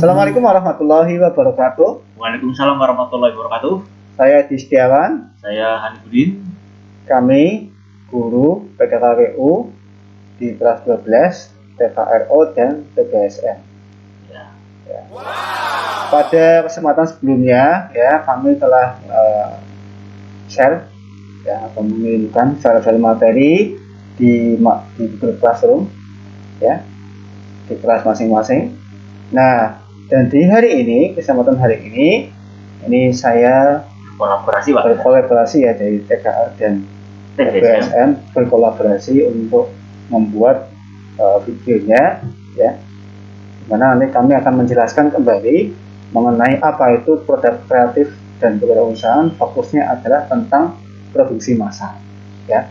Assalamualaikum warahmatullahi wabarakatuh. Waalaikumsalam warahmatullahi wabarakatuh. Saya Edi Setiawan. Saya Hanifudin. Kami guru PKKWU di kelas 12, TKRO dan TBSN. Ya. Wow. Pada kesempatan sebelumnya, ya kami telah share ya atau mengirimkan file-file materi di Google Classroom, ya di kelas masing-masing. Nah, dan di hari ini, kesempatan hari ini saya berkolaborasi ya dari TKR dan TBSN berkolaborasi untuk membuat videonya, ya. Dimana nanti kami akan menjelaskan kembali mengenai apa itu produk kreatif dan kewirausahaan. Fokusnya adalah tentang produksi massal, ya.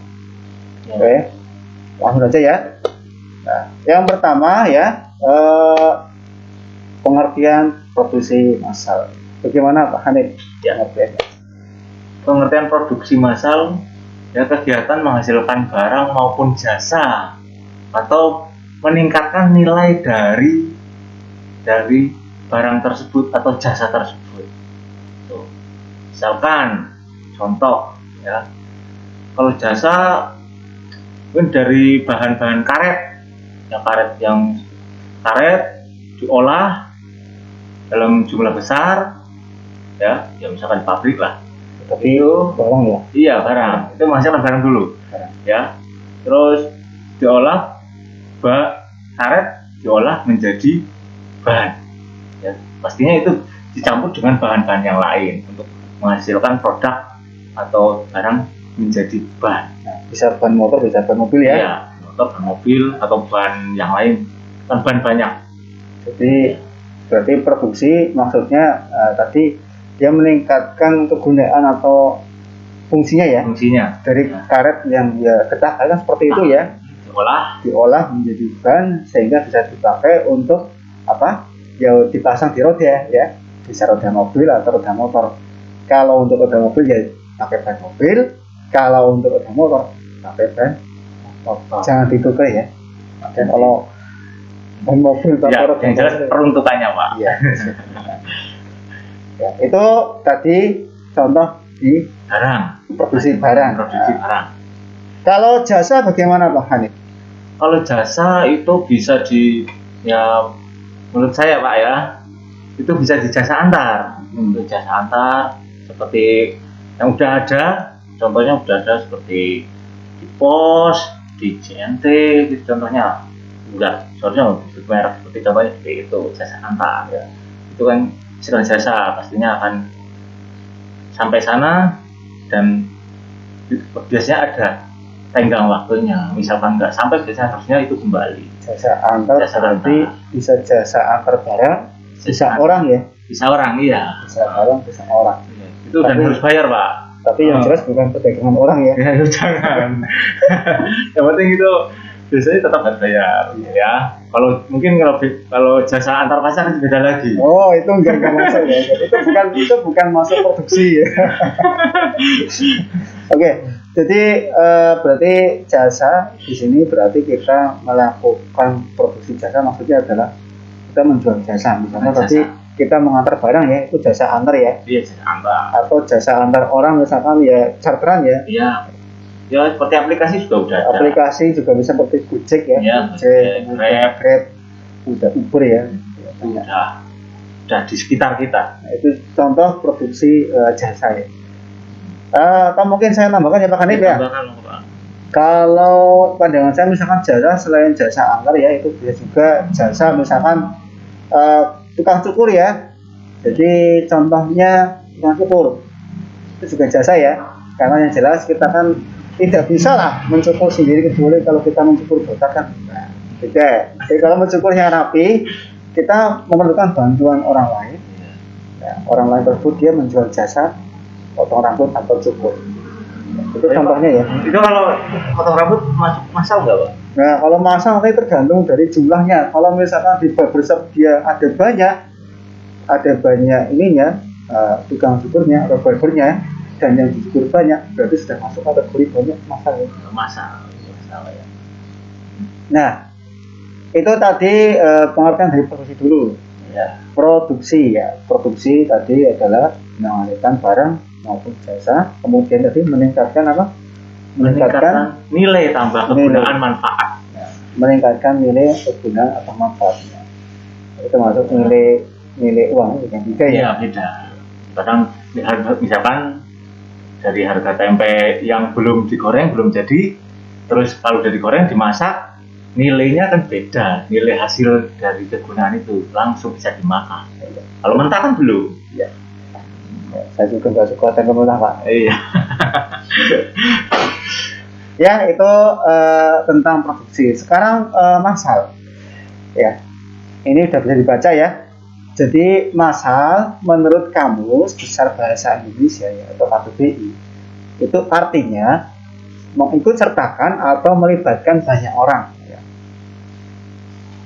Oke, langsung aja ya. Nah, yang pertama ya. Pengertian produksi massal. Bagaimana Pak Hanif? Ya. Pengertian produksi massal ya kegiatan menghasilkan barang maupun jasa atau meningkatkan nilai dari barang tersebut atau jasa tersebut. Tuh. Misalkan contoh ya. Kalau jasa mungkin dari bahan-bahan karet. Ya karet diolah dalam jumlah besar, ya misalkan pabrik lah. Tapi itu barang ya? Iya barang. Itu menghasilkan barang dulu, ya. Terus diolah karet diolah menjadi bahan. Ya, pastinya itu dicampur dengan bahan-bahan yang lain untuk menghasilkan produk atau barang menjadi bahan. Nah, bisa bahan motor, bisa bahan mobil ya? Iya, motor, bahan mobil atau bahan yang lain, kan bahan banyak. Jadi berarti produksi maksudnya tadi dia meningkatkan kegunaan atau fungsinya ya? Fungsinya dari karet yang dia kecah kan seperti itu ya? Diolah menjadi bahan sehingga bisa dipakai untuk apa? Ya dipasang di roda ya, bisa roda mobil atau roda motor. Kalau untuk roda mobil ya pakai ban mobil, kalau untuk roda motor pakai ban motor. Jangan ditukar ya. Dan kalau mobil ya, yang jelas peruntukannya Pak. Iya. Ya, itu tadi contoh di produksi barang. Kalau jasa bagaimana Pak Hanif? Kalau jasa itu bisa menurut saya Pak ya, itu bisa di jasa antar. Untuk jasa antar seperti yang udah ada, contohnya udah ada seperti di POS, di JNT, gitu contohnya. Enggak, soalnya merek seperti contohnya seperti itu jasa antar ya. Itu kan segala jasa pastinya akan sampai sana dan biasanya ada tenggang waktunya. Misalkan nggak sampai biasanya harusnya itu kembali. Jasa antar berarti bisa jasa antar barang, bisa orang ya? Bisa orang iya. Bisa barang, bisa orang. Ya, itu dan harus bayar Pak. Tapi yang jelas bukan perdagangan orang ya? Ya jangan. Yang penting itu biasanya tetap harus bayar, ya. Kalau jasa antar pasar kan beda lagi. Oh, itu enggak masuk ya. Itu bukan masuk produksi ya. Oke, jadi berarti jasa di sini berarti kita melakukan produksi jasa, maksudnya adalah kita menjual jasa. Misalnya tadi kita mengantar barang ya, itu jasa antar ya. Iya, jasa antar. Atau jasa antar orang misalkan ya charteran ya. Iya. Ya seperti aplikasi juga udah ada. Aplikasi juga bisa seperti Gojek ya, Grab, udah Uber ya. Udah di sekitar kita. Nah, itu contoh produksi jasa ya. Atau mungkin saya tambahkan ya Pak Hanif ya. Kalau pandangan saya misalkan jasa selain jasa antar ya, itu bisa juga jasa misalkan tukang cukur ya. Jadi contohnya tukang cukur itu juga jasa ya. Karena yang jelas kita kan tidak bisa lah mencukur sendiri, kecuali kalau kita mencukur botak kan beda. Jadi kalau mencukurnya rapi, kita memerlukan bantuan orang lain. Ya, orang lain tersebut dia menjual jasa potong rambut atau cukur. Itu contohnya ya. Itu kalau potong rambut masuk massal nggak Pak? Nah kalau massal nanti tergantung dari jumlahnya. Kalau misalkan di barbershop dia ada banyak ininya tukang cukurnya atau barbernya, dan yang dicukur banyak, berarti sudah masuk kategori banyak massal ya. Nah, itu tadi pengertian dari produksi dulu Ya. Produksi ya, produksi tadi adalah mengalihkan barang maupun jasa, kemudian tadi meningkatkan apa? Meningkatkan nilai tambah kegunaan manfaat. Meningkatkan nilai kegunaan atau manfaatnya. Itu masuk nilai uang yang beda ya. Iya, beda. Kadang misalkan dari harga tempe yang belum digoreng belum jadi, terus kalau udah digoreng dimasak, nilainya kan beda. Nilai hasil dari kegunaan itu langsung bisa dimakan. Kalau mentah kan belum. Ya. Saya juga nggak suka tempe mentah, Pak. Iya. Ya, itu tentang produksi. Sekarang masal. Ya. Ini udah bisa dibaca ya. Jadi masal menurut Kamus Besar Bahasa Indonesia ya, atau KBBI itu artinya mengikut sertakan atau melibatkan banyak orang ya.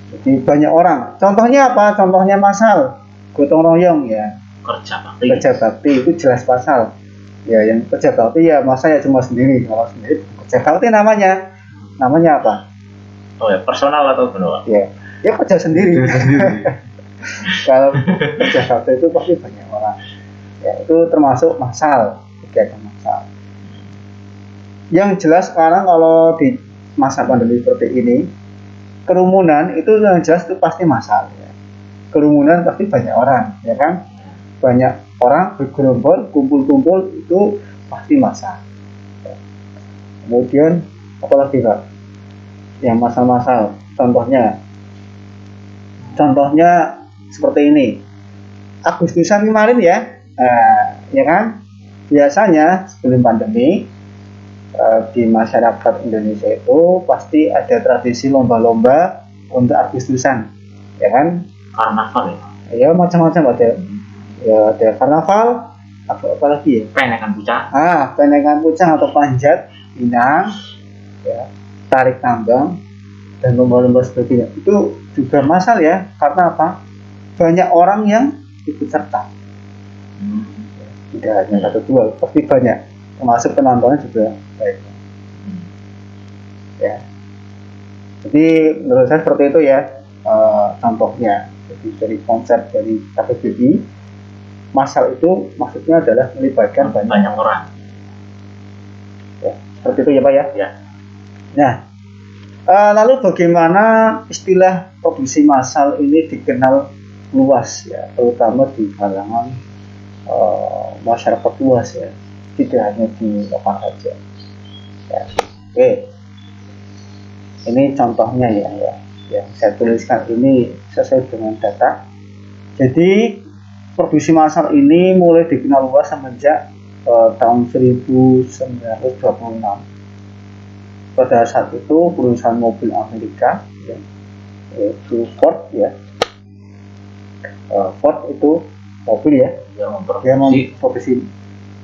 Jadi banyak orang. Contohnya apa? Contohnya masal gotong royong ya. Kerja bakti itu jelas pasal. Ya, yang kerja bakti ya masa ya cuma sendiri. Kalau sendiri kerja bakti namanya apa? Oh ya, personal atau benar? Ya kerja sendiri. Kalau kerja bakti itu pasti banyak orang. Ya, itu termasuk masal, kegiatan masal. Yang jelas sekarang kalau di masa pandemi seperti ini, kerumunan itu yang jelas itu pasti masal. Ya. Kerumunan pasti banyak orang, ya kan? Banyak orang bergerombol, kumpul-kumpul itu pasti masal. Ya. Kemudian apalagi Pak? Yang masal-masal, contohnya seperti ini. Agustusan kemarin ya, ya kan? Biasanya sebelum pandemi di masyarakat Indonesia itu pasti ada tradisi lomba-lomba untuk Agustusan, ya kan? Karnaval ya? Ya macam-macam ada. Ya ada karnaval, apa lagi ya? Penekan pucang. Penekan pucang atau panjat pinang, ya, tarik tambang dan lomba-lomba sebagainya. Itu juga masal ya, karena apa? Banyak orang yang ikut serta. Tidak hanya satu dua, pasti banyak. Termasuk penontonnya juga baik. Ya. Jadi menurut saya seperti itu ya contohnya. Jadi dari konsep dari KBBI, masal itu maksudnya adalah melibatkan banyak orang. Ya, seperti itu ya Pak ya. Ya. Nah, lalu bagaimana istilah produksi massal ini dikenal luas ya, terutama di kalangan masyarakat luas ya, tidak hanya di lokal saja. Ya. Oke, ini contohnya ya, yang saya tuliskan ini sesuai dengan data. Jadi produksi massal ini mulai dikenal luas semenjak tahun 1926. Pada saat itu perusahaan mobil Amerika ya, yaitu Ford ya, Ford itu mobil ya, dia memproduksi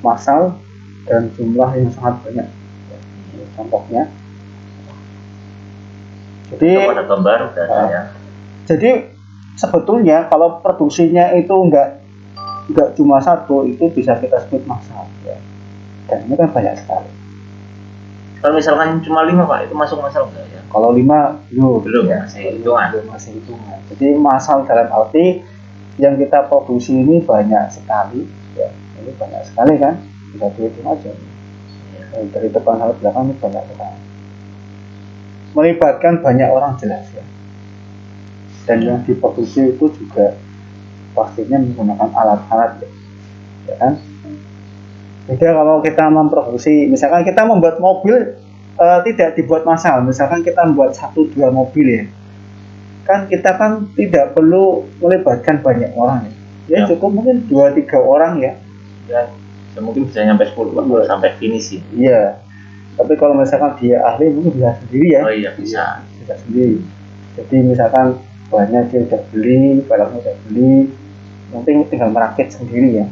massal dan jumlah yang sangat banyak ya. Contohnya jadi sebetulnya kalau produksinya itu enggak cuma satu, itu bisa kita sebut massal ya, dan ini kan banyak sekali. Kalau misalkan cuma 5 Pak, itu masuk massal enggak ya? Kalau 5 belum ya, masih hitungan. Jadi massal dalam arti yang kita produksi ini banyak sekali ya, ini banyak sekali kan, bisa dihitung aja ya. Dari depan sampai belakang ini banyak sekali, melibatkan banyak orang jelas ya, dan yang diproduksi itu juga pastinya menggunakan alat-alat ya kan. Beda kalau kita memproduksi, misalkan kita membuat mobil tidak dibuat massal, misalkan kita membuat 1-2 mobil ya, kan kita kan tidak perlu melibatkan banyak orang ya, cukup mungkin 2-3 orang ya, mungkin bisa sampai 10 sampai finish ya. Iya, tapi kalau misalkan dia ahli mungkin bisa sendiri ya. Oh iya, bisa sendiri. Jadi misalkan bahannya dia udah beli, barangnya udah beli, mungkin tinggal merakit sendiri ya.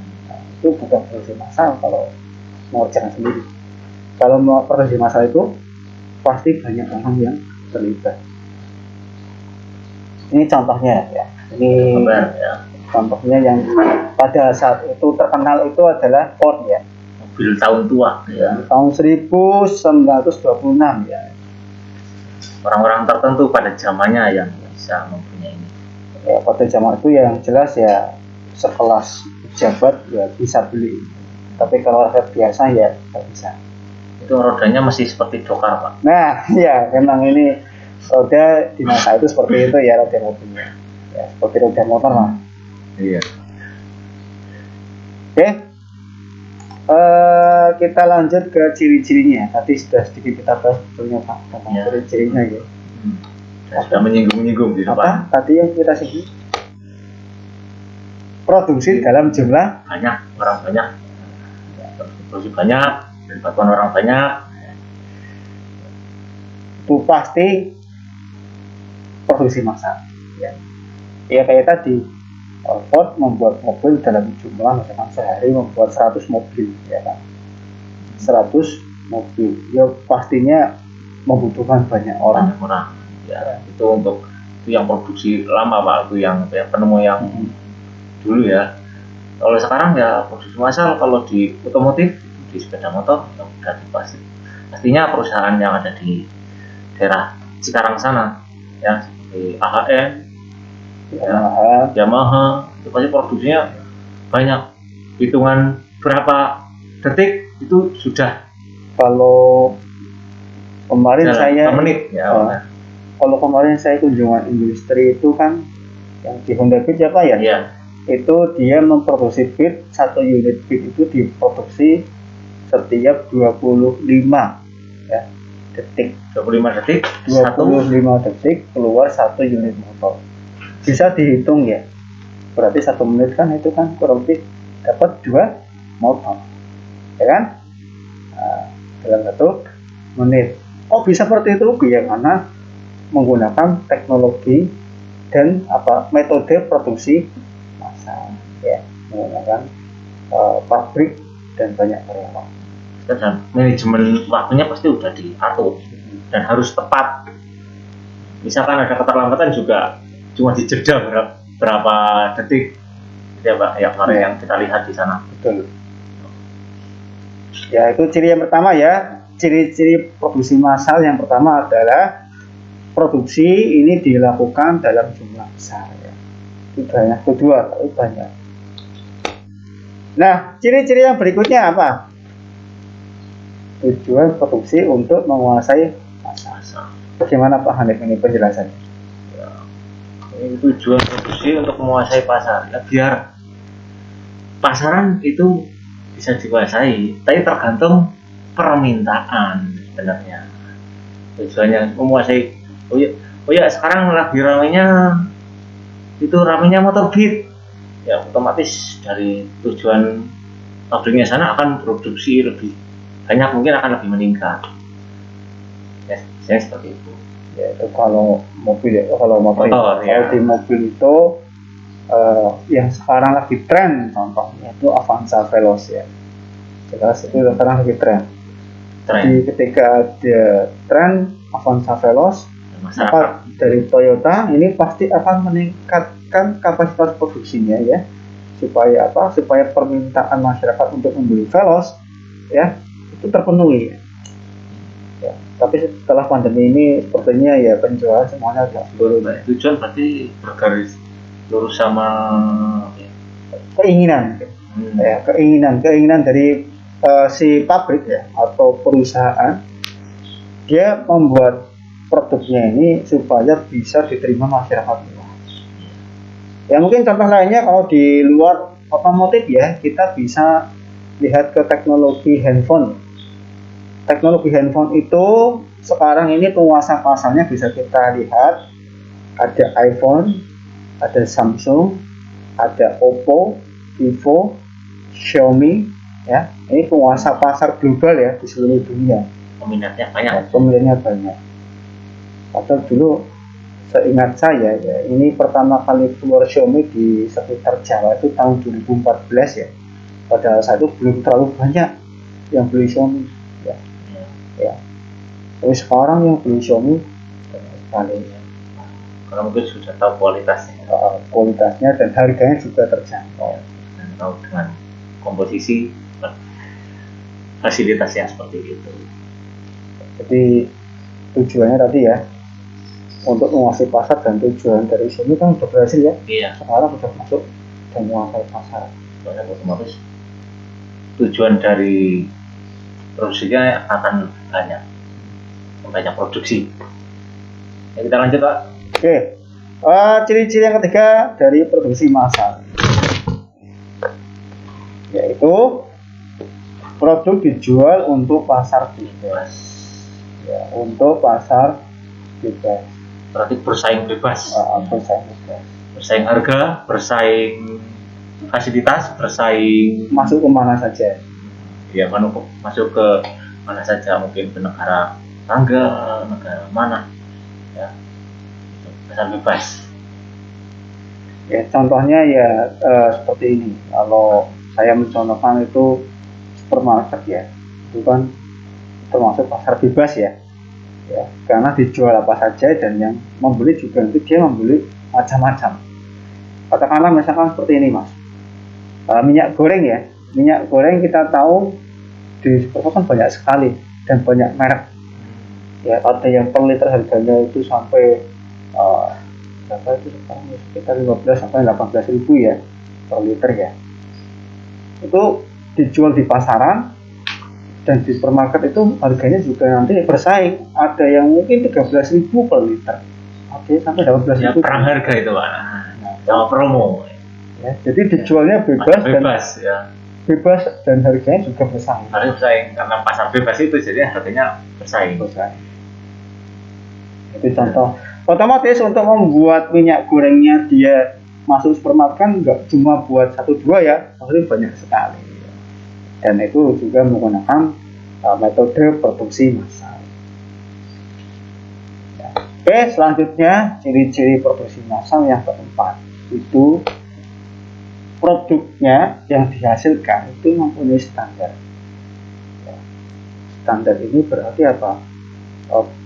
Itu bukan produksi massal kalau mau jalan sendiri. Kalau mau produksi massal itu pasti banyak orang yang terlibat. Ini contohnya ya. Ini contohnya yang pada saat itu terkenal itu adalah Ford ya. Mobil tahun tua ya. Tahun 1926 ya. Orang-orang tertentu pada zamannya yang bisa mempunyai ini. Ya pada zaman itu yang jelas ya sekelas pejabat ya bisa beli, tapi kalau rakyat biasa ya nggak bisa. Itu rodanya masih seperti dokar, Pak. Nah ya memang ini roda di masa itu seperti itu ya, roda mobilnya ya seperti roda motor lah. Iya. Oke, kita lanjut ke ciri-cirinya. Tadi sudah sedikit kita bahas sebetulnya Pak tentang Ya. ciri-cirinya ya. Saya sudah menyinggung-nyinggung di depan. Apa tadi yang kita singgung? Produksi dalam jumlah Banyak, orang banyak. Produksi banyak, melibatkan orang banyak. itu pasti produksi massal. Ya, ya kayak tadi Ford membuat mobil dalam jumlah misalkan sehari membuat 100 mobil, ya kan? 100 mobil, ya pastinya membutuhkan banyak orang. Banyak orang. Ya, itu untuk itu yang produksi lama Pak, itu yang penemu yang dulu ya. Kalau sekarang ya produksi massal kalau di otomotif, di sepeda motor ya udah pasti. Pastinya perusahaan yang ada di daerah Cikarang sana ya, seperti AHM, Yamaha, itu pasti produksinya banyak. Hitungan berapa detik itu sudah. Kalau kemarin saya menit ya. Kalau kemarin saya kunjungan industri itu kan yang di Honda Beat ya Pak ya. Iya. Itu dia memproduksi beat, 1 unit beat itu diproduksi setiap 25 ya, detik. 25 detik 25 detik keluar 1 unit motor. Bisa dihitung ya. Berarti 1 menit kan itu kan kurang lebih dapat 2 motor. Ya kan? Nah, dalam 1 menit. Oh bisa seperti itu ya, karena menggunakan teknologi dan metode produksi massal ya, menggunakan pabrik dan banyak karyawan. Dan manajemen waktunya pasti udah diatur dan harus tepat. Misalkan ada keterlambatan juga cuma dijeda berapa detik ya Pak, ya kemarin yang kita lihat di sana. Betul. Ya itu ciri yang pertama ya. Ciri-ciri produksi massal yang pertama adalah produksi ini dilakukan dalam jumlah besar ya. Itu banyak, kedua itu banyak. Nah, ciri-ciri yang berikutnya apa? Tujuan produksi untuk menguasai pasar. Bagaimana Pak Hanif ini penjelasannya? Ya, ini tujuan produksi untuk menguasai pasar. Ya, biar pasaran itu bisa dikuasai, tapi tergantung permintaan sebenarnya. Tujuannya menguasai. Oh ya sekarang lagi ramenya motor Beat. Ya otomatis dari tujuan pabriknya sana akan produksi lebih banyak, mungkin akan lebih meningkat. Ya, saya seperti itu. Ya itu kalau mobil ya, kalau motor ya. Kalau di mobil itu yang sekarang lagi tren contohnya itu Avanza Veloz ya. Jelas itu sekarang lagi tren. Jadi ketika ada tren Avanza Veloz, maka dari Toyota ini pasti akan meningkatkan kapasitas produksinya ya, supaya permintaan masyarakat untuk membeli Veloz ya itu terpenuhi ya. Tapi setelah pandemi ini sepertinya ya penjualan semuanya agak turun. Tujuan berarti bergaris lurus sama keinginan ya, keinginan dari si pabrik ya atau perusahaan, dia membuat produknya ini supaya bisa diterima masyarakat luas. Ya mungkin contoh lainnya kalau di luar otomotif ya, kita bisa lihat ke teknologi handphone. Teknologi handphone itu sekarang ini penguasa pasarnya bisa kita lihat, ada iPhone, ada Samsung, ada Oppo, Vivo, Xiaomi ya. Ini penguasa pasar global ya di seluruh dunia. Peminatnya banyak. Ya, peminatnya banyak. Padahal dulu seingat saya ya, ini pertama kali keluar Xiaomi di sekitar Jawa itu tahun 2014 ya. Pada saat itu belum terlalu banyak yang beli Xiaomi ya. Ya. Tapi sekarang yang beli Xiaomi banyak sekali ya. Karena mungkin sudah tahu kualitasnya dan harganya juga terjangkau. Dan tahu dengan komposisi fasilitasnya seperti itu. Jadi tujuannya tadi ya, untuk menguasai pasar dan tujuan dari sini kan udah berhasil ya. Iya. Sekarang udah masuk dan menguasai pasar. Soalnya otomatis tujuan dari produksinya akan banyak produksi. Ya, kita lanjut Pak. Oke, ciri-ciri yang ketiga dari produksi massal, yaitu produk dijual untuk pasar bebas. Ya, untuk pasar bebas. Berarti bersaing bebas. Bersaing bebas. Bersaing harga, bersaing fasilitas, bersaing masuk ke mana saja. Ya, masuk ke mana saja, mungkin ke negara tangga, negara mana. Ya, pasar bebas. Ya, contohnya ya seperti ini. Kalau saya mencontohkan itu supermarket ya, itu kan termasuk pasar bebas ya. Ya, karena dijual apa saja dan yang membeli juga nanti dia membeli macam-macam. Katakanlah misalkan seperti ini Mas, minyak goreng ya, minyak goreng kita tahu di supermarket kan banyak sekali dan banyak merek. Ya, ada yang per liter harganya itu sampai berapa itu sekarang ya, sekitar 15 sampai 18 ribu ya per liter ya. Itu dijual di pasaran dan di supermarket itu harganya juga nanti bersaing. Ada yang mungkin 13.000 per liter, ada sampai 18.000. Ya, perang harga itu Pak. Sama promo. Ya, jadi dijualnya bebas dan ya. Bebas dan harganya juga bersaing. Harus bersaing karena pasar bebas itu jadi harganya bersaing. Itu contoh. Otomatis untuk membuat minyak gorengnya dia masuk supermarket kan nggak cuma buat 1-2 ya, pasti banyak sekali. Dan itu juga menggunakan metode produksi massal. Ya. Oke, selanjutnya ciri-ciri produksi massal yang keempat itu produknya yang dihasilkan itu mempunyai standar. Ya. Standar ini berarti apa?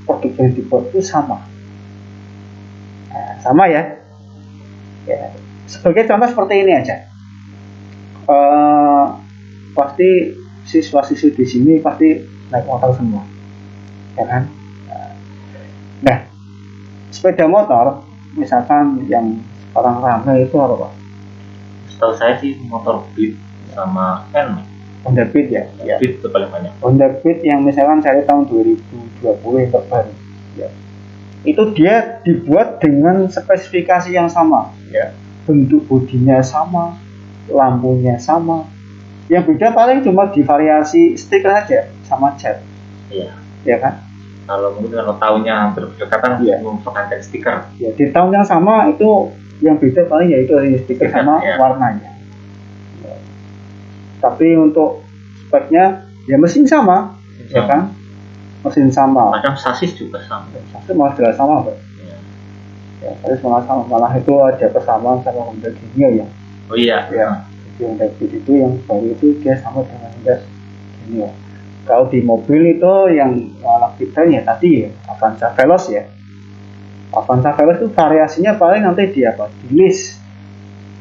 Produk yang dibuat itu sama. Nah, sama ya. Ya. Sebagai contoh seperti ini aja. Pasti siswa-siswi di sini pasti naik motor semua, ya kan? Nah, sepeda motor misalkan yang sekarang ramai itu apa Pak? Setahu saya sih motor Beat sama Nmax. Honda Beat ya? Beat itu paling banyak. Honda Beat yang misalkan saya tahun 2020 yang terbaru, ya. Itu dia dibuat dengan spesifikasi yang sama, ya. Bentuk bodinya sama, lampunya sama. Yang beda paling cuma di variasi stiker aja sama cat. Iya. Ya kan? Kalau tahunnya hampir berdekatan, ya, menggunakan stiker. Ya, di tahun yang sama itu yang beda paling yaitu stiker sama ya, warnanya. Ya. Tapi untuk speknya ya mesin sama, ya kan? Mesin sama. Kadang sasis juga sama. Sasis malah jelas sama, Pak. Ya, sasis malah sama. Malah itu ada persamaan sama Honda Genio ya. Oh iya. Ya. Honda Beat itu yang baru itu dia sama dengan Honda Genio. Kalau di mobil itu yang lagi tren ya tadi ya Avanza Veloz ya. Avanza Veloz itu variasinya paling nanti di apa? Di list,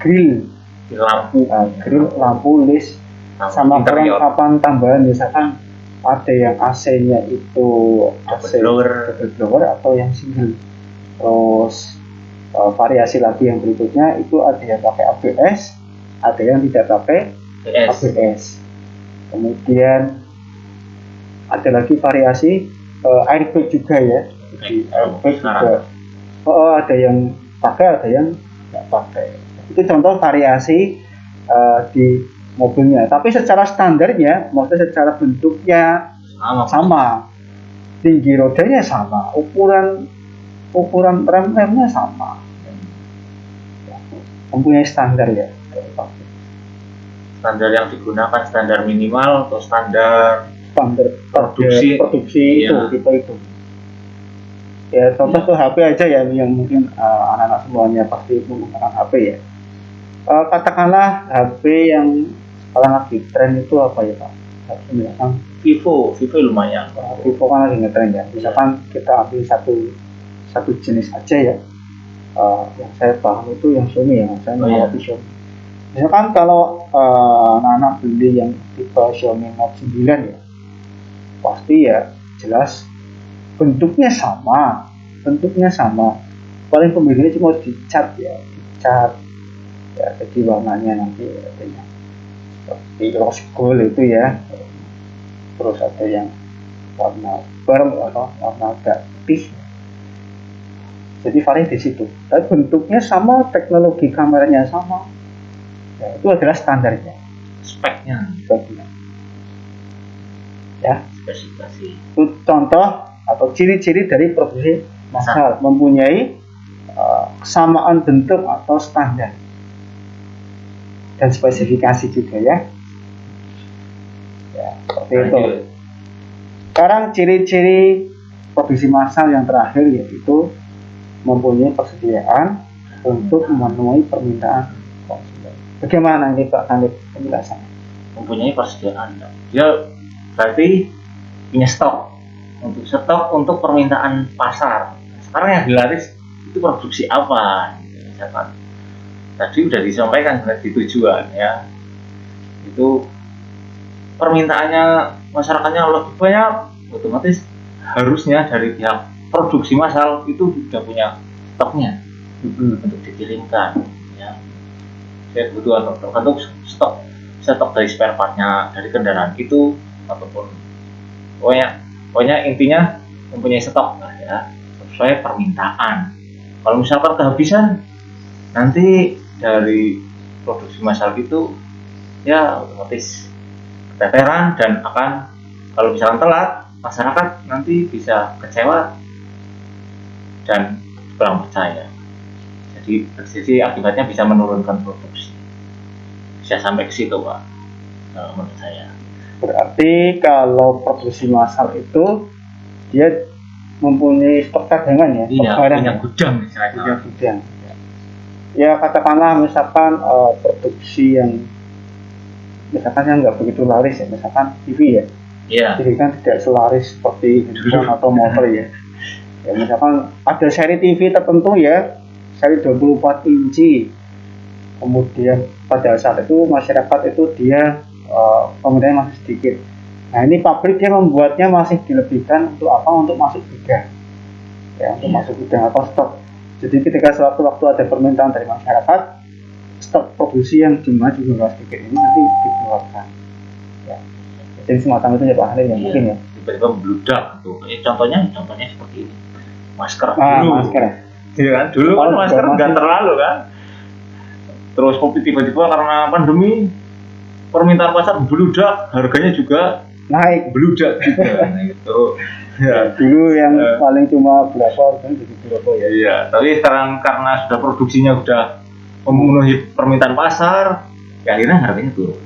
grill, lampu, grill, lampu, list, sama perlengkapan tambahan misalkan ada yang AC-nya itu AC double blower atau yang single. Terus variasi lagi yang berikutnya itu ada yang pakai ABS, ada yang tidak pakai ABS. Kemudian ada lagi variasi airbag juga ya. Di airbag juga. Ada yang pakai, ada yang tidak pakai. Itu contoh variasi di mobilnya. Tapi secara standarnya, maksudnya secara bentuknya sama. Tinggi rodanya sama, ukuran remnya sama. Mempunyai standar ya. Standar yang digunakan standar minimal atau standar produksi iya. itu. Ya contoh ke HP aja ya yang mungkin anak-anak semuanya pasti menggunakan HP ya. Katakanlah HP yang sekarang lagi tren itu apa ya Pak? Misalkan Vivo lumayan. Vivo kan lagi ngetren ya. Misalkan kita ambil satu jenis aja ya. Yang saya paham itu yang Xiaomi ya. Saya mengalami Xiaomi. Misalkan kalau anak-anak beli yang tipe Xiaomi Note 9 ya, pasti ya jelas bentuknya sama, bentuknya sama, paling pembedanya cuma dicat ya, dicat ya, jadi warnanya nanti artinya seperti rose gold itu ya, terus ada yang warna pearl atau warna agak putih, jadi vari di situ. Tapi bentuknya sama, teknologi kameranya sama, ya, itu adalah standarnya, speknya ya. spesifikasi Itu contoh atau ciri-ciri dari produksi massal, mempunyai kesamaan bentuk atau standar dan spesifikasi juga ya. Ya, seperti itu. Sekarang ciri-ciri produksi massal yang terakhir yaitu mempunyai persediaan untuk memenuhi permintaan konsumen. Bagaimana ini Pak Kanit penjelasannya? Mempunyai persediaan, dia berarti punya stok untuk permintaan pasar. Sekarang yang dilaris itu produksi apa? Misalkan tadi udah disampaikan di tujuan ya, itu permintaannya masyarakatnya lebih banyak, otomatis harusnya dari pihak produksi massal itu sudah punya stoknya untuk dikirimkan ya. Saya kebutuhan tergantung stok dari spare partnya, dari kendaraan itu, ataupun pokoknya intinya mempunyai stok lah ya, sesuai permintaan. Kalau misalkan kehabisan, nanti dari produksi massal itu ya otomatis keteteran, dan akan, kalau misalkan telat, masyarakat nanti bisa kecewa dan kurang percaya. Jadi akibatnya bisa menurunkan produksi, bisa sampai ke situ Pak, menurut saya. Berarti kalau produksi massal itu dia mempunyai stok cadangan ya, iya, punya gudang misalnya. Punya gudang. Ya katakanlah misalkan produksi yang misalkan yang nggak begitu laris ya, misalkan TV ya. Iya. TV kan tidak selaris seperti handphone atau motor ya. Ya misalkan ada seri TV tertentu ya, seri 24 inci. Kemudian pada saat itu masyarakat itu dia peminatnya masih sedikit. Nah ini pabrik dia membuatnya masih dilebihkan untuk apa? Untuk masuk gudang. Ya, untuk masuk gudang atau stok. Jadi ketika sewaktu-waktu ada permintaan dari masyarakat, stok produksi yang jumlah juga sedikit ini nanti dikeluarkan. Ya. Jadi semacam itu ya Pak Halil ya, mungkin ya. Tiba-tiba membludak tuh. Contohnya seperti ini. Masker dulu. Masker. Iya kan? Dulu kan masker nggak terlalu kan. Terus tiba-tiba karena pandemi permintaan pasar membludak, harganya juga naik beludak juga. Nah, gitu. Ya, dulu yang paling cuma berapa harganya jadi berapa ya. Iya, tapi sekarang karena sudah produksinya sudah memenuhi permintaan pasar, ya akhirnya harganya turun.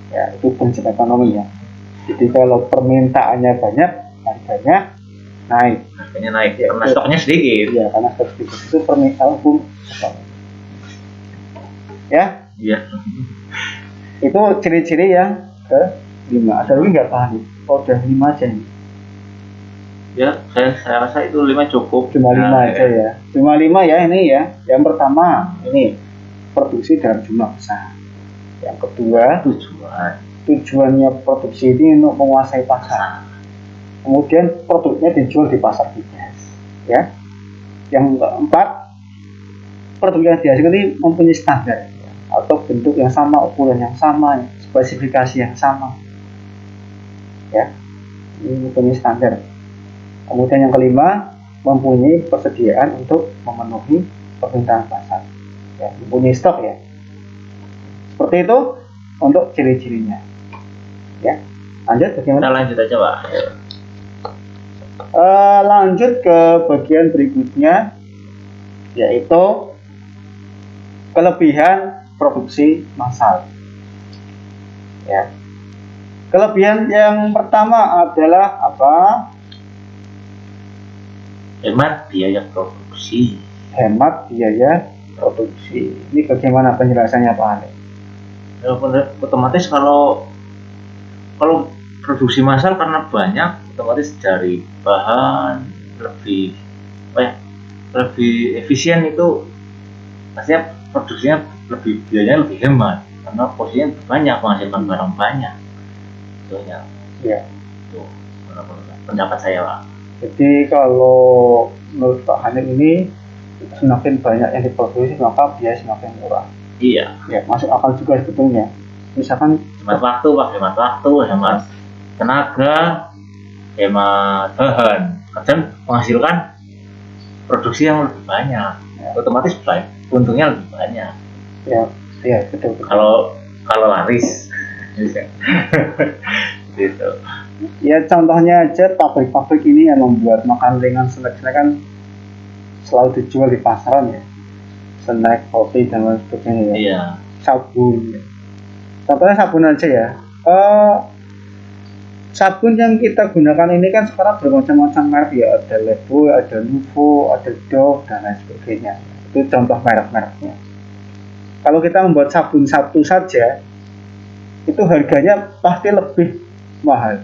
Ya, itu prinsip ekonomi ya. Jadi kalau permintaannya banyak, harganya naik. Harganya naik, ya, karena stoknya sedikit. Iya, karena stok sedikit itu permintaan pun ya. Iya. Itu ciri-ciri yang ke-5. Ada lagi nggak Pak? Oh, udah 5 aja nih. Ya, saya rasa itu 5 cukup. Cuma 5 aja ya. Cuma 5 ya ini ya. Yang pertama ini produksi dalam jumlah besar. Yang kedua tujuannya produksi ini untuk menguasai pasar. Kemudian produknya dijual di pasar bebas. Ya. Yang keempat, produk yang dihasilkan ini mempunyai standar atau bentuk yang sama, ukuran yang sama, spesifikasi yang sama. Ya. Ini mempunyai standar. Kemudian yang kelima, mempunyai persediaan untuk memenuhi permintaan pasar. Ya, mempunyai stok ya. Seperti itu untuk ciri-cirinya. Ya, lanjut bagaimana? Kita lanjut aja Pak. Lanjut ke bagian berikutnya, yaitu kelebihan produksi massal. Ya. Kelebihan yang pertama adalah apa? Hemat biaya produksi. Hemat biaya produksi. Ini bagaimana penjelasannya Pak Ane? Ya, otomatis kalau produksi massal karena banyak, otomatis dari bahan lebih efisien, itu pastinya produksinya biayanya lebih hemat karena posisinya banyak, menghasilkan barang banyak. Soalnya. Ya. Itu pendapat saya Pak. Jadi kalau menurut Pak Hanif ini semakin banyak yang diproduksi maka biaya semakin murah. Iya. Ya, masuk akal juga sebetulnya. Misalkan Hemat waktu, hemat tenaga, hemat bahan, dan menghasilkan produksi yang lebih banyak. Ya. Otomatis untungnya lebih banyak. Ya betul. Kalau laris, gitu. Ya contohnya aja pabrik-pabrik ini yang membuat makan ringan snack kan selalu dijual di pasaran ya, snack, kopi dan lain sebagainya ya. Iya. Sabun. Ya. Contohnya sabun aja ya. Sabun yang kita gunakan ini kan sekarang bermacam-macam merek ya, ada Lebo, ada Nuvo, ada Dove dan lain sebagainya. Itu contoh merek-mereknya. Kalau kita membuat sabun satu saja, itu harganya pasti lebih mahal.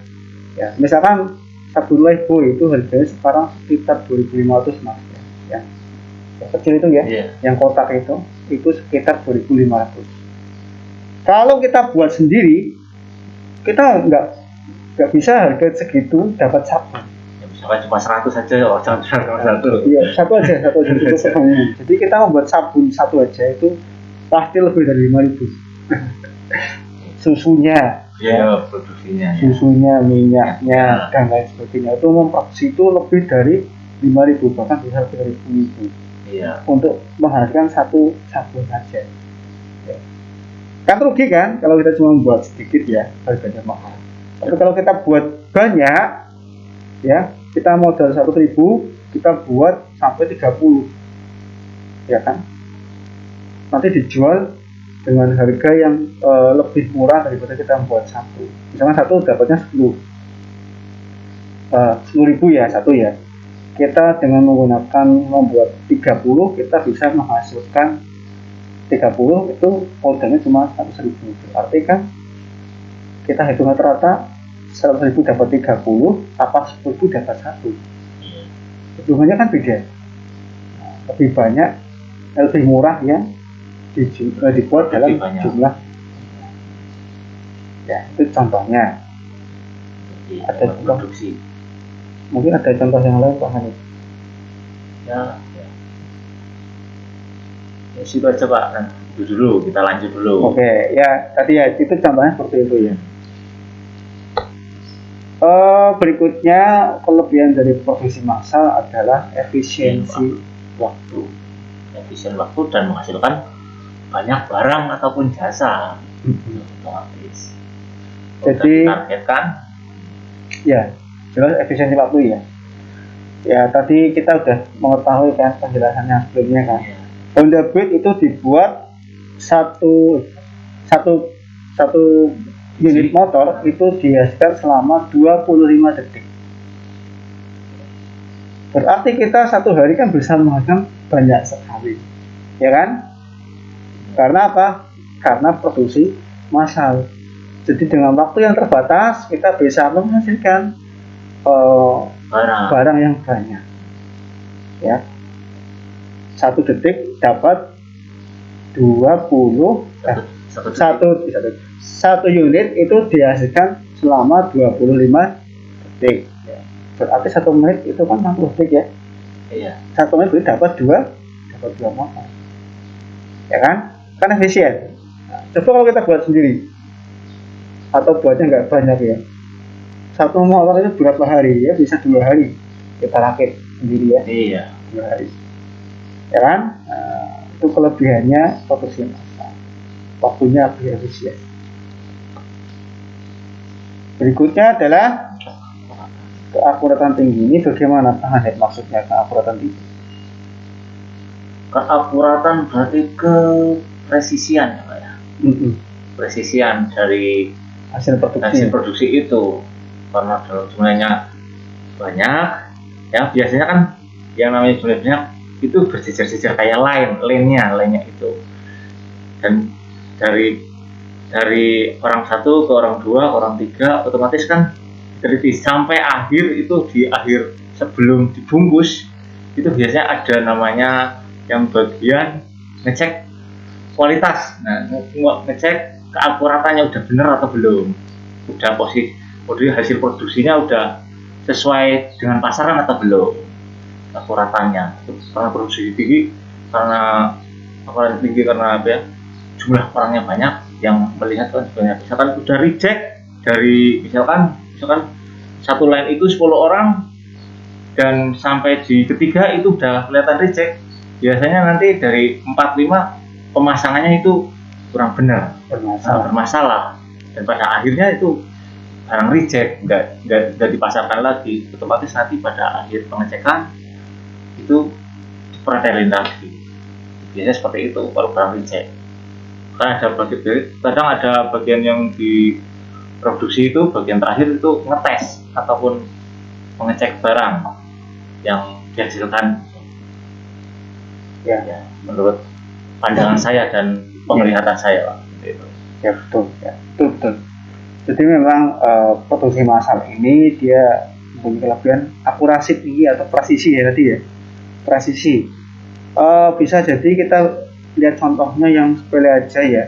Ya, misalkan sabun Lebo itu harganya sekarang sekitar 2.500 mas ya. Yang kecil itu ya, yang kotak itu sekitar 2.500. Kalau kita buat sendiri, kita nggak bisa harga segitu dapat sabun. Ya, misalkan cuma 100 saja, satu. Iya, satu aja cukup semuanya. Jadi kita membuat sabun satu aja itu pasti lebih dari 5.000. Susunya. Ya, produksinya. Susunya, minyaknya, dan lain sebagainya itu memproduksi itu lebih dari 5.000 bahkan bisa lebih dari 10.000. Iya. Untuk menghasilkan satu sabun saja. Ya. Kan rugi kan kalau kita cuma buat sedikit ya harganya mahal. Tapi kalau kita buat banyak, ya kita modal 1.000, kita buat sampai 30, ya kan? Nanti dijual dengan harga yang lebih murah daripada kita membuat satu. Misalkan satu dapatnya 10.000 ya satu ya. Kita dengan menggunakan membuat 30, kita bisa menghasilkan 30 itu modalnya cuma 100.000. Artinya kan kita hitung rata-rata 100.000 dapat 30, apa 10.000 dapat 1. Hitungannya kan beda. Lebih banyak, lebih murah ya dibuat dalam jumlah. Ya, itu contohnya. Ada produksi. Mungkin ada contoh yang lain Pak Hanif. Ya. Ya sudah coba dulu, kita lanjut dulu. Oke, ya tadi ya itu contohnya seperti itu ya. Berikutnya kelebihan dari produksi massal adalah efisiensi waktu. Efisien waktu dan menghasilkan banyak barang ataupun jasa. Otomatis. Jadi targetkan. Ya, jelas efisiensi waktu ya. Ya tadi kita udah mengetahui kan penjelasannya sebelumnya kan. Honda Beat itu dibuat satu unit motor itu dihasilkan selama 25 detik. Berarti kita satu hari kan bisa menghasilkan banyak sekali, ya kan? Karena apa? Karena produksi massal. Jadi dengan waktu yang terbatas kita bisa menghasilkan barang yang banyak. Ya. 1 detik dapat 1 unit itu dihasilkan selama 25 detik. Ya. Berarti 1 menit itu kan 60 detik ya. Iya. 1 menit berarti dapat 2 motor. Ya kan? Kan efisien. Nah, coba kalau kita buat sendiri atau buatnya nggak banyak ya. 1 motor itu berapa hari ya? Bisa 2 hari kita rakit sendiri ya. Iya. 2 hari. Ya kan? Nah, itu kelebihannya produksi massal. Waktunya lebih efisien. Berikutnya adalah keakuratan tinggi. Ini bagaimana Pak Hanif maksudnya keakuratan tinggi? Keakuratan berarti kepresisian ya Pak ya. Presisian dari hasil produksi itu, karena jumlahnya banyak ya, biasanya kan yang namanya jumlah banyak itu berjejer-jejer kayak line-nya itu, dan dari orang 1 ke orang 2 ke orang 3 otomatis kan teliti sampai akhir. Itu di akhir sebelum dibungkus itu biasanya ada namanya yang bagian ngecek kualitas. Nah, ngecek keakuratannya udah bener atau belum, udah hasil produksinya udah sesuai dengan pasaran atau belum. akuratannya. Itu karena produksi tinggi, karena akurasi tinggi karena apa ya, jumlah orangnya banyak yang melihat kan sebenarnya. Misalkan udah reject dari misalkan satu line itu 10 orang dan sampai di ketiga itu udah kelihatan reject, biasanya nanti dari 4-5 pemasangannya itu kurang benar, bermasalah, dan pada akhirnya itu barang reject, nggak dipasarkan lagi. Otomatis nanti pada akhir pengecekan itu diperhatiin lagi, biasanya seperti itu kalau barang reject. Kan ada kadang ada bagian yang diproduksi itu bagian terakhir itu ngetes ataupun mengecek barang yang dihasilkan Ya, menurut pandangan saya dan penglihatan saya, Pak. Gitu. ya betul, betul. Jadi memang produksi massal ini dia mempunyai kelebihan akurasi tinggi atau presisi ya tadi ya, presisi. Bisa jadi kita lihat contohnya yang sepele aja ya,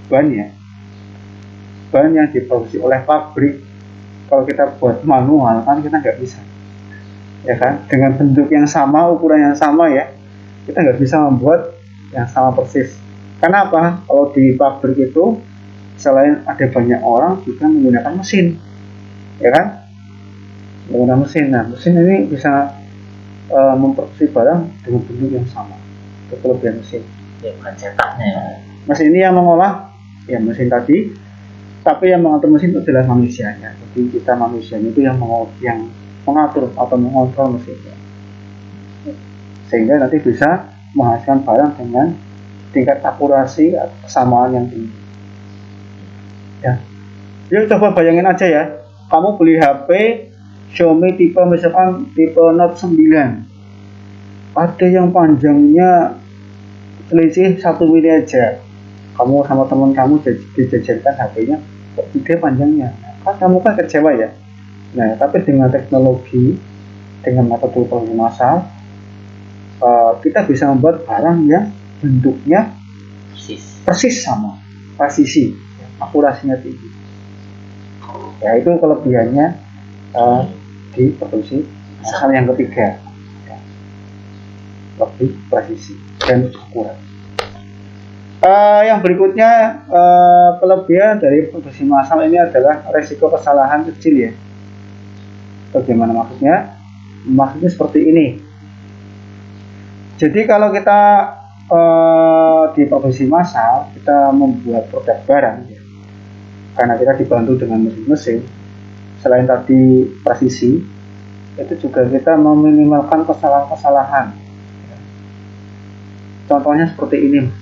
ban yang diproduksi oleh pabrik, kalau kita buat manual kan kita nggak bisa, ya kan, dengan bentuk yang sama, ukuran yang sama ya, kita nggak bisa membuat yang sama persis. Karena apa? Kalau di pabrik itu selain ada banyak orang juga menggunakan mesin, ya kan, menggunakan mesin. Nah, mesin ini bisa memproduksi barang dengan bentuk yang sama. Itu kelebihan mesin. Ya, bukan cetaknya ya. Mesin ini yang mengolah ya mesin tadi, tapi yang mengatur mesin itu adalah manusianya. Jadi kita manusianya itu yang mengatur atau mengontrol mesinnya, sehingga nanti bisa menghasilkan barang dengan tingkat akurasi atau kesamaan yang tinggi. Ya, yuk coba bayangin aja ya, kamu beli HP Xiaomi tipe misalkan tipe Note 9, ada yang panjangnya selisih 1 mili aja, kamu sama teman kamu dijajarkan HP-nya kok gede panjangnya, kan kamu kan kecewa ya. Nah, tapi dengan teknologi, dengan metode produksi massal, kita bisa membuat barang yang bentuknya persis sama, presisi, akurasinya tinggi. Ya, itu kelebihannya di produksi massal yang ketiga, lebih presisi dan akurat. Yang berikutnya, kelebihan dari produksi massal ini adalah resiko kesalahan kecil ya. Bagaimana maksudnya? Maksudnya seperti ini. Jadi kalau kita di produksi massal, kita membuat produk barang ya, karena kita dibantu dengan mesin-mesin, selain tadi presisi, itu juga kita meminimalkan kesalahan-kesalahan. Contohnya seperti ini, Mas.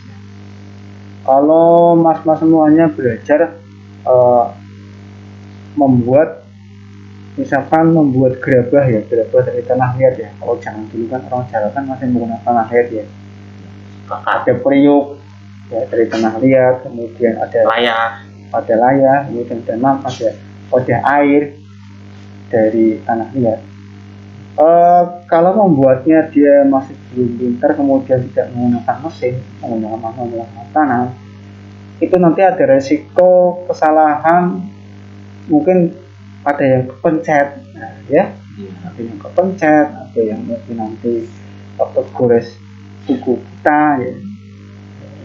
Kalau mas-mas semuanya belajar membuat gerabah ya, gerabah dari tanah liat ya. Kalau jangan dulu kan orang Jawa kan masih menggunakan tanah liat ya. Ada periuk ya dari tanah liat, kemudian ada layar, kemudian ada air dari tanah liat. Kalau membuatnya dia masih belum pintar, kemudian tidak menggunakan mesin, menggunakan manual tanam, itu nanti ada resiko kesalahan, mungkin ada yang kepencet, nah, ya, ada yang kepencet, ada yang mungkin nanti tergores kuku kita, ya.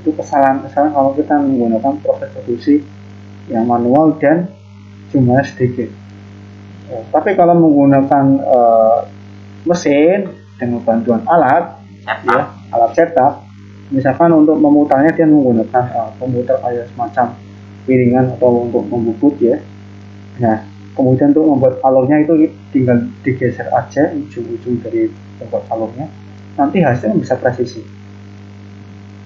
Itu kesalahan-kesalahan kalau kita menggunakan proses produksi yang manual dan jumlahnya sedikit. Ya, tapi kalau menggunakan mesin dengan bantuan alat cetak, misalkan untuk memutarnya dia menggunakan pemutar kayak semacam piringan atau untuk membubut ya. Nah, kemudian untuk membuat alurnya itu tinggal digeser aja ujung-ujung dari tempat alurnya, nanti hasilnya bisa presisi,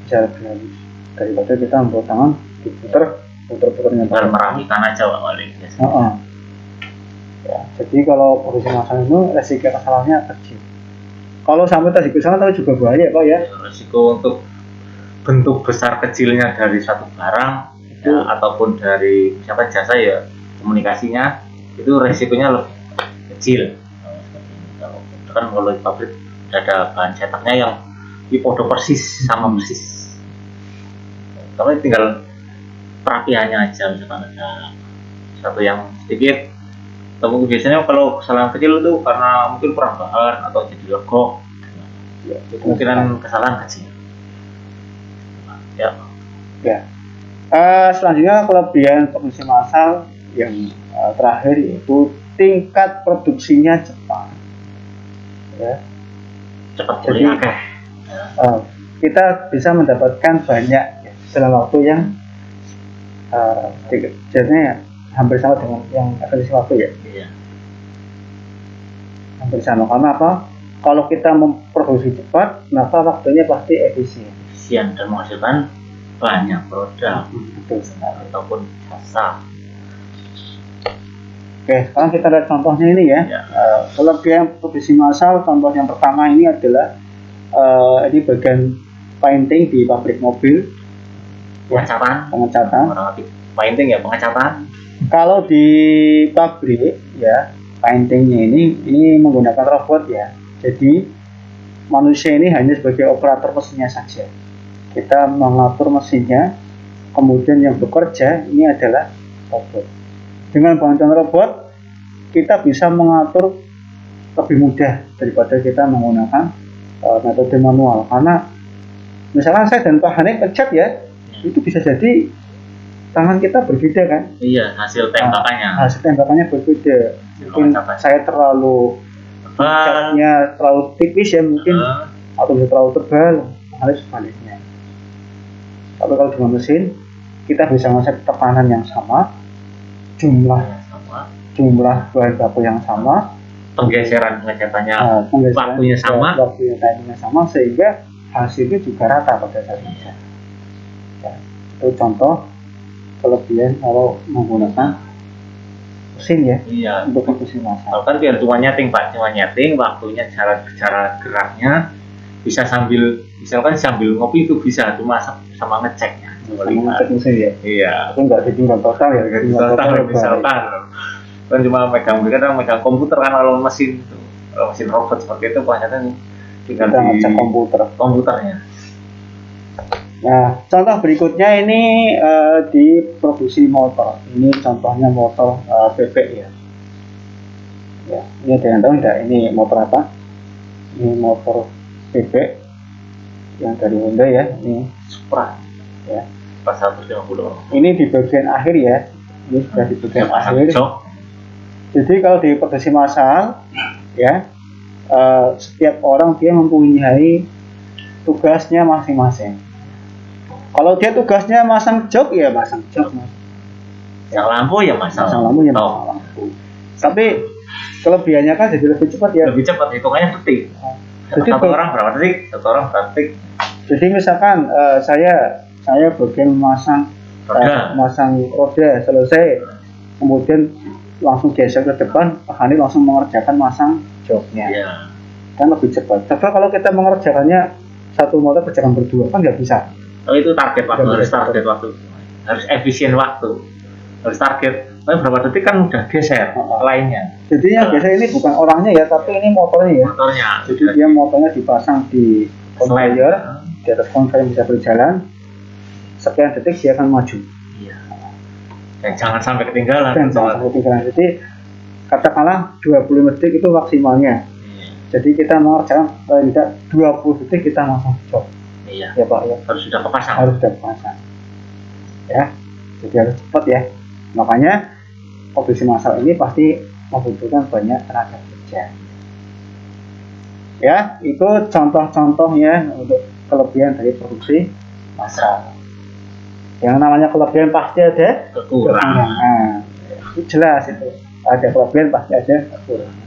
bisa lebih halus daripada kita membuat tangan puter-puternya merapikan aja Pak Wali. Ya, jadi kalau produksi massal itu resiko kesalahannya kecil. Kalau sampai terjadi kesalahan tapi juga bahaya Pak ya. Resiko untuk bentuk besar kecilnya dari satu barang itu ya, ataupun dari misalkan jasa ya, komunikasinya itu resikonya lebih kecil. Kan kalau di pabrik ada bahan cetaknya yang dipodo persis sama persis. Tapi tinggal perapiannya aja, misalkan ada satu yang sedikit. Atau mungkin biasanya kalau kesalahan kecil itu karena mungkin kurang bahan atau jadi legok, Ya, kemungkinan kesalahan kecil. Ya. Ya. Selanjutnya kelebihan produksi massal yang terakhir yaitu tingkat produksinya cepat. Ya. Cepat Jadi akeh. kita bisa mendapatkan banyak ya, dalam waktu yang jadinya hampir sama dengan yang efisiensi waktu ya. Iya. Hampir sama karena apa? Kalau kita memproduksi cepat, maka waktunya pasti efisien. Efisien dan menghasilkan banyak produk. Betul sekali. Ataupun jasa. Oke, sekarang kita lihat contohnya ini ya. Kelebihan produksi massal, contoh yang pertama ini adalah ini bagian painting di pabrik mobil. Pengecatan. Painting ya, pengecatan. Kalau di pabrik ya, paintingnya ini menggunakan robot ya. Jadi manusia ini hanya sebagai operator mesinnya saja. Kita mengatur mesinnya, kemudian yang bekerja ini adalah robot. Dengan bantuan robot, kita bisa mengatur lebih mudah daripada kita menggunakan metode manual. Karena misalkan saya dan Pak Hanik pencet ya, itu bisa jadi tangan kita berbeda kan? Iya, hasil tembakannya. Hasil tembakannya berbeda. Mungkin saya terlalu catnya terlalu tipis ya mungkin, atau bisa terlalu tebal, harus sebaliknya. Tapi kalau dengan mesin, kita bisa ngeset tekanan yang sama, jumlah bahan baku yang sama, penggeseran pengecatannya waktunya sama, sehingga hasilnya juga rata pada saat itu. Ya, itu contoh kelebihan kalau menggunakan mesin ya. Iya. Untuk produksi massal. Kalau kan biar cuma nyeting Pak, waktunya cara geraknya bisa misalkan sambil ngopi itu bisa cuma sama ngeceknya. Ngecek mesin ya. Iya. Itu nggak ditinggal total ya. Total misalkan kan cuma megang komputer kan kalau mesin itu, kalau mesin robot seperti itu kebanyakan tinggal kita ngecek komputernya. Nah, contoh berikutnya ini di produksi motor. Ini contohnya motor bebek ya. Ya, ini ada yang tahu enggak ini motor apa? Ini motor bebek yang dari Honda ya. Ini Supra ya. 150. Ini di bagian akhir ya. Ini sudah di bagian akhir. Jadi kalau di produksi massal ya, setiap orang dia mempunyai tugasnya masing-masing. Kalau dia tugasnya masang jok ya masang jok, Mas. Yang lampu ya masang lampu ya masang lampu. Tapi kelebihannya kan jadi lebih cepat ya. Lebih cepat, hitungannya detik. Satu orang berapa detik? Jadi misalkan saya bagian masang roda selesai, kemudian langsung geser ke depan, Pak Hani langsung mengerjakan masang joknya. Iya. Kan lebih cepat. Coba kalau kita mengerjakannya satu motor kerjakan berdua kan nggak bisa. Oh itu target waktu, harus efisien waktu, harus target. Tapi berapa detik kan udah geser lainnya. Jadi yang geser ini bukan orangnya ya, tapi ini motornya ya. Jadi dia motornya dipasang di conveyor, di atas conveyor bisa berjalan. Sekian detik dia akan maju. Iya. Dan jangan sampai ketinggalan. Jadi katakanlah 20 detik itu maksimalnya. Iya. Jadi kita mengerjakan tidak 20 detik kita langsung jok. Iya. Ya Pak ya. Harus sudah kepasang. Ya. Jadi harus cepat ya. Makanya produksi massal ini pasti membutuhkan banyak tenaga kerja. Ya, itu contoh-contohnya untuk kelebihan dari produksi massal. Yang namanya kelebihan pasti ada kekurangan. Nah, itu jelas itu. Ada kelebihan pasti ada kekurangan.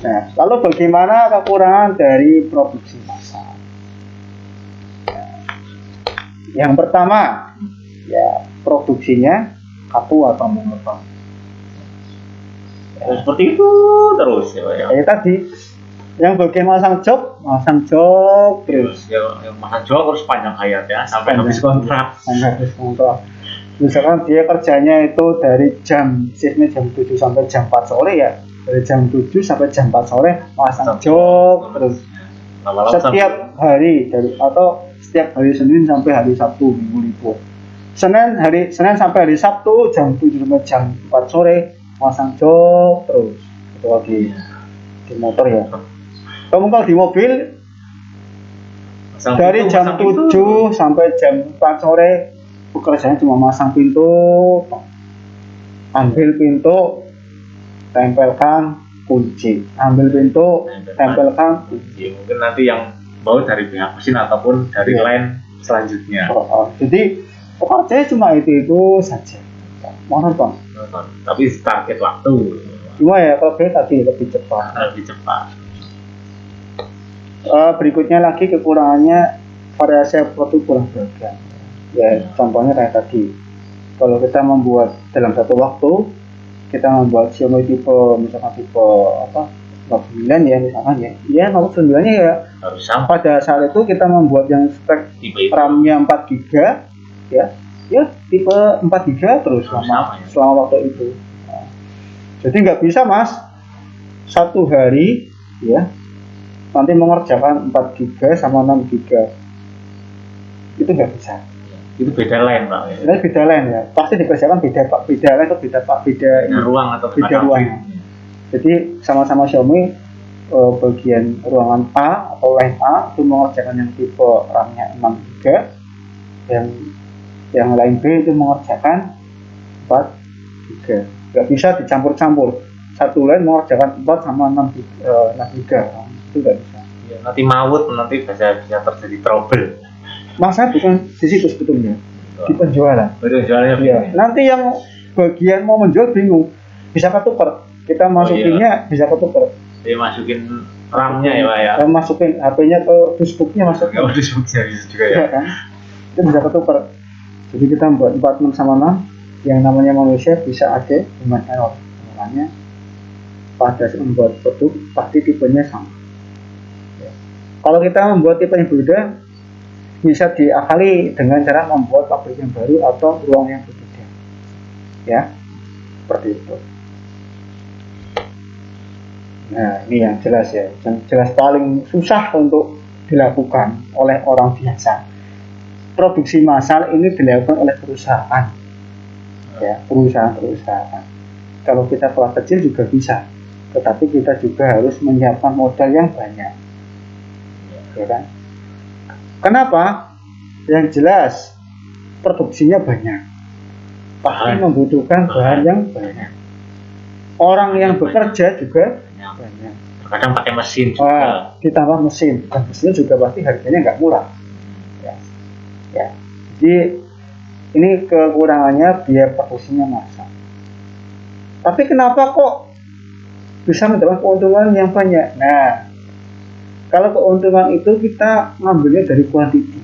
Nah, lalu bagaimana kekurangan dari produksi massal? Yang pertama, ya produksinya kaku atau monoton. Ya, seperti itu terus ya. Kayak tadi, yang bagian masang jok terus. Yang masang jok terus panjang hayatnya sampai habis kontrak. Misalkan dia kerjanya itu dari shiftnya jam 7 sampai jam 4 sore ya. Dari jam 7 sampai jam 4 sore masang jok terus. Setiap hari atau setiap hari Senin sampai hari Sabtu minggu libur. Senin sampai hari Sabtu jam 7 sampai jam 4 sore masang jok terus. Itu lagi di motor ya. Kamu kalau di mobil Dari jam 7 sampai jam 4 sore pekerjaannya cuma masang pintu, ambil pintu, tempelkan kunci, ambil pintu, tempelkan kunci. Mungkin nanti yang bawa dari pihak mesin ataupun dari line selanjutnya. Jadi pekerjaannya cuma itu saja. Monoton. Tapi target waktu. Cuma ya kalau tadi lebih cepat. Berikutnya lagi kekurangannya variasi produk kurang beragam. Ya contohnya kayak tadi. Kalau kita membuat dalam satu waktu, kita membuat Xiaomi misalkan tipe 09 ya misalkan ya. Ya 09 nya ya harus sama. Pada saat itu kita membuat yang spek RAM-nya 4 GB ya tipe 4 GB terus selama waktu itu. Jadi nggak bisa mas satu hari ya nanti mengerjakan 4 GB sama 6 GB itu nggak bisa. Itu beda line pak. Itu beda line ya. Pasti dikerjakan beda line atau beda ruang atau beda ruang. Jadi sama-sama Xiaomi bagian ruangan A atau line A itu mengerjakan yang tipe RAM-nya 6 GB, yang lain B itu mengerjakan 4 GB. Nggak bisa dicampur-campur. Satu line mengerjakan 4 sama 6 GB. Itu nggak bisa. Ya, nanti maut, nanti bisa terjadi trouble. Masa bukan di situ sebetulnya, di penjualan. Penjualannya ya. Nanti yang bagian mau menjual bingung, bisa ketukar. Kita masukinnya bisa ketukar. Dia masukin RAM-nya ya pak ya. Masukin HP-nya ke Facebooknya masukin. Oh Facebooknya juga ya. Kan? Itu bisa ketukar. Jadi kita buat 46 sama 6, yang namanya manusia bisa ada human error. Makanya pada saat membuat produk pasti tipenya sama. Ya. Kalau kita membuat tipe yang berbeda, bisa diakali dengan cara membuat pabrik yang baru atau ruang yang berbeda. Ya, seperti itu. Nah, ini yang jelas ya, yang jelas paling susah untuk dilakukan oleh orang biasa. Produksi massal ini dilakukan oleh perusahaan, ya, perusahaan. Kalau kita kelas kecil juga bisa, tetapi kita juga harus menyiapkan modal yang banyak, ya kan? Kenapa? Yang jelas produksinya banyak, pasti membutuhkan bahan yang banyak. Orang yang bekerja juga banyak. Kadang pakai mesin juga. Ditambah mesin, dan mesin juga pasti harganya nggak murah. Ya. Jadi ini kekurangannya biaya produksinya massal. Tapi kenapa kok bisa mendapat keuntungan yang banyak? Nah, kalau keuntungan itu kita ngambilnya dari kuantiti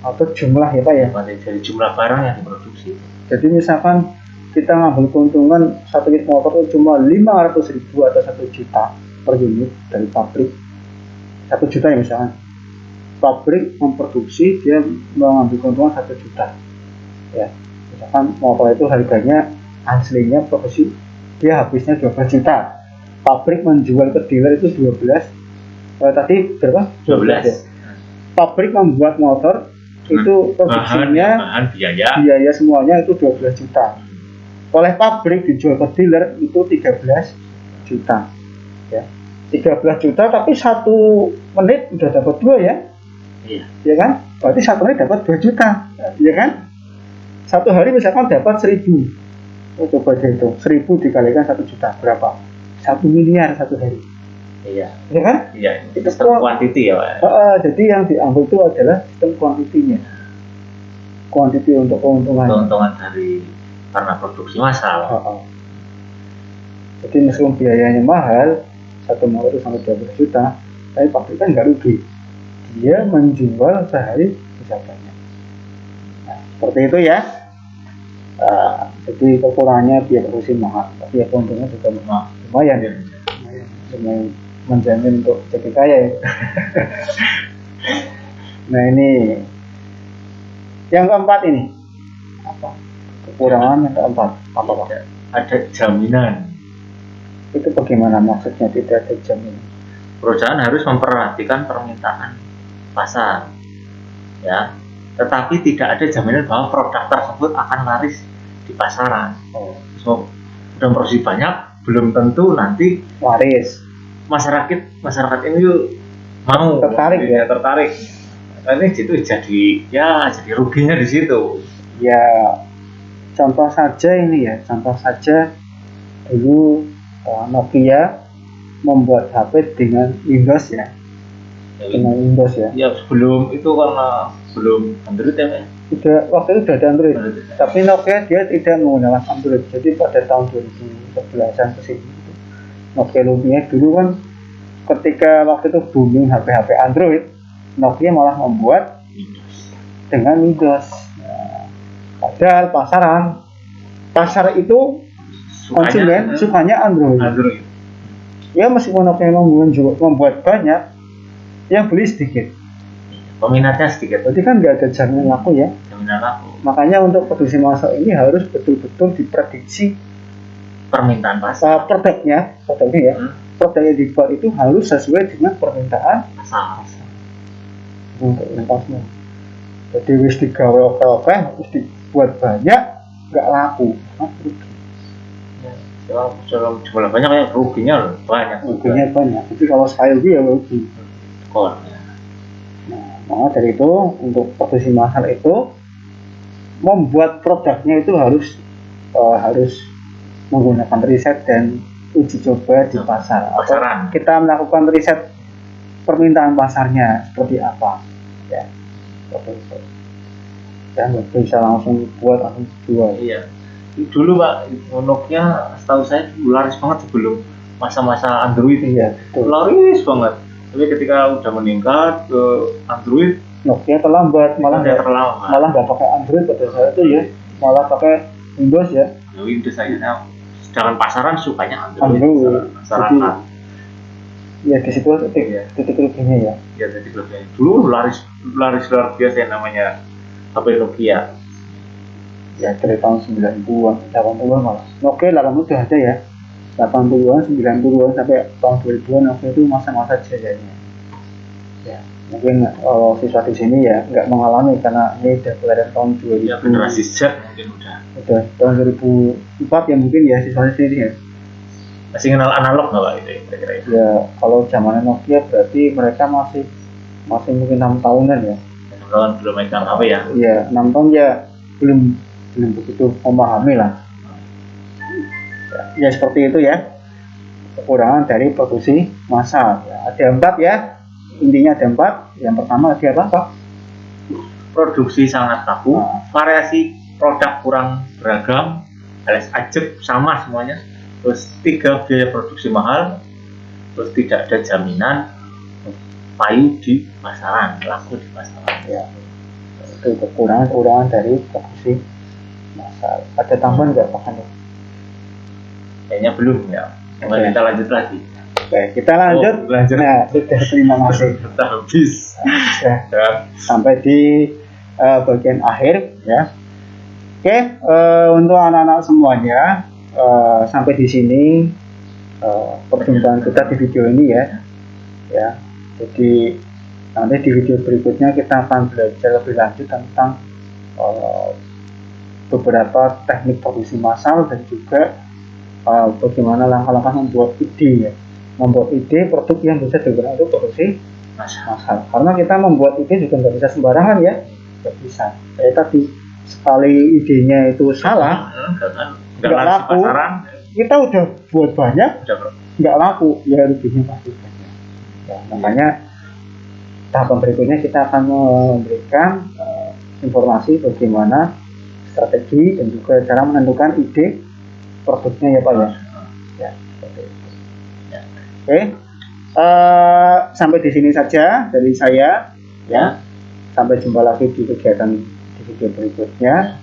atau jumlah ya Pak ya. Dari jumlah barang yang diproduksi. Jadi misalkan kita ngambil keuntungan satu unit motor itu cuma 500.000 atau 1 juta per unit dari pabrik. 1 juta ya misalkan. Pabrik memproduksi dia mengambil keuntungan 1 juta. Ya. Misalkan motor itu harganya aslinya produksi dia habisnya 12 juta. Pabrik menjual ke dealer itu 12. Tadi berapa? 12 ya. Pabrik membuat motor itu produksinya bahan biaya semuanya itu 12 juta. Oleh pabrik dijual ke dealer itu 13 juta. Ya. 13 juta tapi 1 menit udah dapat 2 ya. Iya. Ya kan? Berarti 1 menit dapat 2 juta. Ya kan? 1 hari misalkan dapat 1.000. Coba dihitung, 1.000 dikalikan 1 juta berapa? 1 miliar 1 hari. Iya. Ya kan? Iya. Itu sistem kuantiti ya Pak. Jadi yang diambil itu adalah sistem kuantitinya. Kuantiti untuk keuntungan. Keuntungan dari karena produksi massal. Jadi meskipun biayanya mahal, 1 motor itu sampai 12 juta, tapi pabrik kan nggak rugi. Dia menjual sehari bisa banyak. Nah, seperti itu ya. Jadi kekurangannya biaya produksi mahal, tapi ya keuntungannya juga lumayan ya. Lumayan menjamin untuk jadi kaya ya. Nah ini yang keempat ini apa? Kekurangan yang keempat apa Pak? Ada jaminan. Itu bagaimana maksudnya tidak ada jaminan? Perusahaan harus memperhatikan permintaan pasar, ya. Tetapi tidak ada jaminan bahwa produk tersebut akan laris di pasaran. So, udah produksi banyak, belum tentu nanti laris. Masyarakat ini mau tertarik ya. Tertarik. Ini itu jadi ruginya di situ. Ya contoh saja dulu Nokia membuat HP dengan Windows ya. Dengan Windows ya. Ya sebelum itu karena belum Android ya. Waktu itu sudah ada Android. Tapi Nokia dia tidak menggunakan Android. Jadi pada tahun 2011an ke sini Nokia Lumia dulu kan ketika waktu itu booming HP-HP Android, Nokia malah membuat dengan Windows. Nah, padahal pasar itu konsumen sukanya Android. Ya meskipun Nokia membuat banyak, yang beli sedikit. Peminatnya sedikit. Berarti kan nggak ada jaminan laku ya. Jaminan laku. Makanya untuk produksi massal ini harus betul-betul diprediksi permintaan pasar. Produknya ya. Produk yang dibuat itu harus sesuai dengan permintaan pasar. Untuk pasar. Jadi wis digawe oke, wis dibuat banyak, nggak laku. Kalau jumlah banyak ya ruginya banyak. Ruginya banyak. Jadi kalau sekali dia rugi. Nah, maka dari itu untuk produksi massal itu membuat produknya itu harus menggunakan riset dan uji coba di pasar. Pasaran. Kita melakukan riset permintaan pasarnya seperti apa, ya. Dan nggak bisa langsung buat langsung jual. Iya. Dulu Pak Nokia setahu saya laris banget sebelum masa-masa Android. Iya, betul. Laris banget. Tapi ketika udah meningkat ke Android, Nokia terlambat, malah nggak pakai Android pada saat itu ya, malah pakai Windows ya. Windows aja. Sedangkan pasaran sukanya Android. Masyarakat. Ya di situ titik ruginya ya. Ya titik ruginya. Dulu laris luar biasa yang namanya HP Nokia. Ya dari tahun 90-an, 80-an malah. Nokia 80 sudah ada ya. 80-an, 90-an sampai tahun 2000-an Nokia itu masa-masa jayanya. Ya, mungkin siswa di sini ya nggak mengalami karena ini udah kelahiran tahun 2000. Ya generasi Z mungkin udah tahun 2004 ya mungkin ya siswa di sini ya. Masih kenal analog nggak Pak itu kira-kira? Ya kalau zamannya Nokia berarti mereka masih mungkin 6 tahunan ya. 6 tahun belum megang HP ya? Iya 6 tahun ya belum begitu memahami lah. Ya seperti itu ya kekurangan dari produksi massal. Ya, ada 4 ya, intinya ada 4. Yang pertama ada apa? Produksi sangat kaku, variasi produk kurang beragam, alias ajeb sama semuanya. Terus 3 biaya produksi mahal, terus tidak ada jaminan payu di pasaran, laku di pasaran. Ya, itu kekurangan dari produksi massal. Ada tambahan nggak Pak Hanu? Kayaknya belum ya. Mari kita lanjut lagi. Oke, kita lanjut. Nah, sudah terima kasih. Kita habis. Ya. Sampai di bagian akhir ya. Oke, untuk anak-anak semuanya sampai di sini perjumpaan kita di video ini ya. Ya. Jadi nanti di video berikutnya kita akan belajar lebih lanjut tentang beberapa teknik produksi massal dan juga bagaimana langkah-langkah membuat ide produk yang bisa digunakan untuk produksi massal. Karena kita membuat ide juga nggak bisa sembarangan ya, nggak bisa. Kayak tadi sekali idenya itu salah, nggak laku, kita udah buat banyak, nggak laku, ya ruginya pasti banyak. Ya, makanya tahapan berikutnya kita akan memberikan informasi bagaimana strategi dan juga cara menentukan ide produknya ya Pak ya. Ya, seperti itu. Ya. Oke, sampai di sini saja dari saya ya. Sampai jumpa lagi di kegiatan di video berikutnya.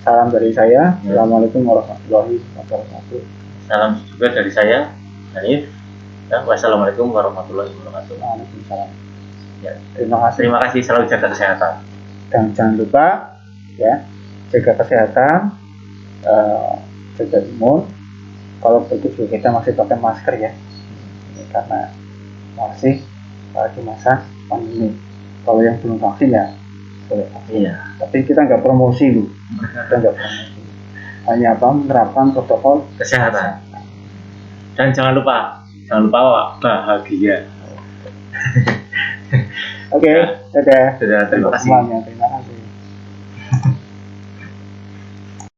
Salam dari saya. Assalamualaikum warahmatullahi wabarakatuh. Salam juga dari saya, Hanif. Ya, wassalamualaikum warahmatullahi wabarakatuh. Waalaikumsalam. Ya, terima kasih. Selalu jaga kesehatan. Dan jangan lupa ya jaga kesehatan, jaga imun. Kalau begitu juga kita masih pakai masker ya, karena masih di masa pandemi. Kalau yang belum vaksin ya boleh vaksin. Iya. Tapi kita nggak promosi loh, hanya menerapkan protokol kesehatan. Dan jangan lupa bahagia. Oke, dadah. Dadah, terima kasih. Semuanya, terima